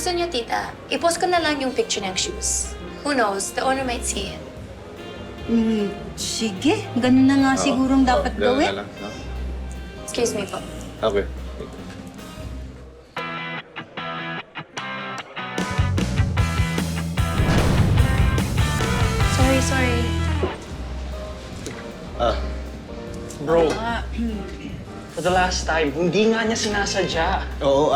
gusto niyo, tita, i-post ko na lang yung picture ng shoes. Who knows, the owner might see it. Sige, ganun na nga sigurong dapat Ganun gawin. na lang, no? Excuse me po. Okay. Sorry. Bro, for the last time, hindi nga niya sinasadya. Oo,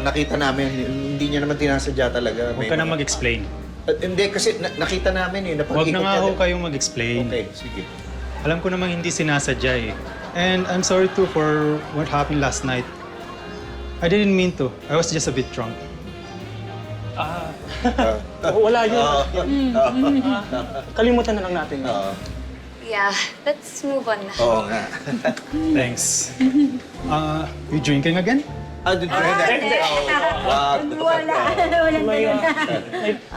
nakita namin. Hindi niya naman tinasadya talaga. Huwag ka na mag-explain. Hindi, kasi nakita namin eh. Huwag na nga ho kayong mag-explain. Okay, sige. Alam ko namang hindi sinasadya eh. And I'm sorry too for what happened last night. I didn't mean to. I was just a bit drunk. Wala yun. Kalimutan na lang natin yun. Yeah, let's move on na. Oo nga. Thanks. You drinking again?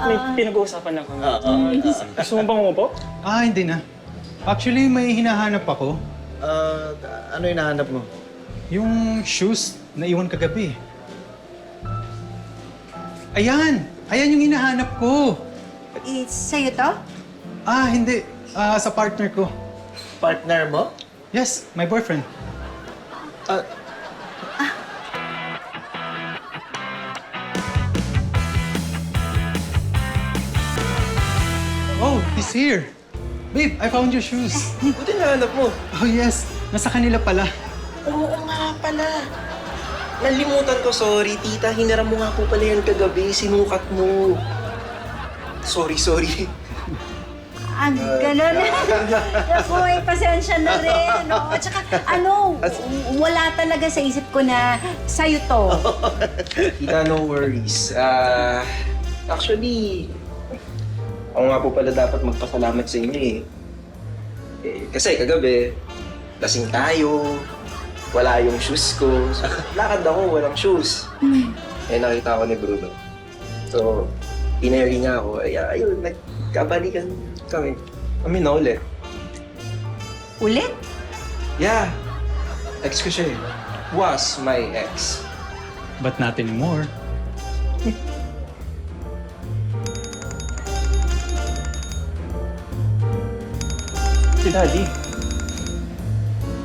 May pinag-uusapan lang kami. Gusto mo bang umupo? Hindi na. Actually, may hinahanap ako. Ano hinahanap mo? Yung shoes na iwan kagabi. Ayan! Ayan yung hinahanap ko! Sa'yo to? Hindi. Sa partner ko. Partner mo? Yes, my boyfriend. Oh, he's here. Babe, I found your shoes. Buti nahanap mo. Oh yes, nasa kanila pala. Oo nga pala. Nalimutan ko, sorry, tita. Hiniram mo nga po pala yan kagabi. Sinukat mo. Sorry. Ganun. Naku, pasensya na rin. No? At saka, wala talaga sa isip ko na sa'yo to. Tita, no worries. Actually, ako nga po pala dapat magpasalamat sa inyo eh. Kasi kagabi, lasing tayo, wala yung shoes ko. So, lakad ako, walang shoes. Nakita ko ni Bruno. So, pinayari niya ako. Ayun, nagkabalikan kami. Kami na ulit. Ulit? Yeah. Ex ko siya eh. Was my ex. But not anymore. Si Daddy.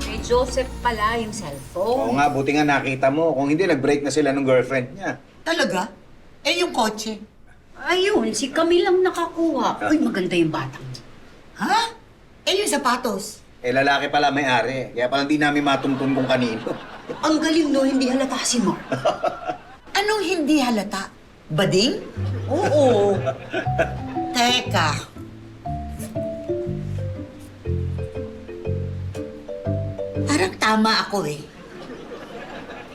Kay Joseph pala yung Oo cellphone. nga, buti nga nakita mo. Kung hindi, nag-break na sila ng girlfriend niya. Talaga? Eh, yung kotse? Ayun, si Camille lang nakakuha. Uy, maganda yung batang. Ha? Eh, yung sapatos? Lalaki pala may-ari. Kaya pala hindi namin matuntun kung kanino. Ang galing no, hindi halata si Mark. Anong hindi halata? Bading? Oo. Teka. Parang tama ako eh.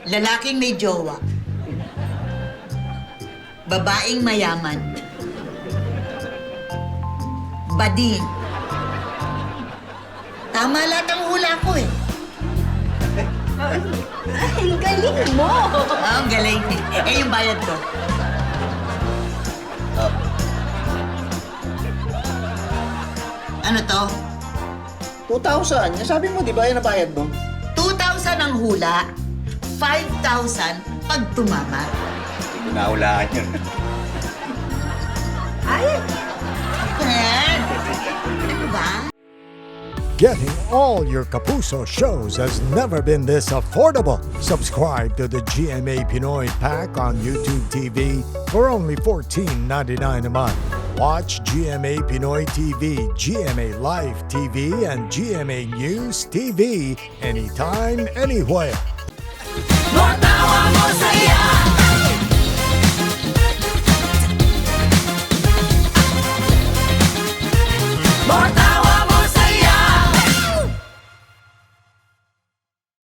Lalaking may jowa. Babaeng mayaman. Bading. Tama lahat ang hula ko eh. Ang galing mo! Ang galing. Eh, yung bayad ko. Ano to? 2,000. Sabi mo, di ba yan nabayad mo? 2,000 ang hula, 5,000 pag tumama. Hindi ko nahulaan yun. Ayan. Ano ba? Getting all your Kapuso shows has never been this affordable. Subscribe to the GMA Pinoy Pack on YouTube TV for only $14.99 a month. Watch GMA Pinoy TV, GMA Live TV, and GMA News TV anytime, anywhere. Matawa mo saya.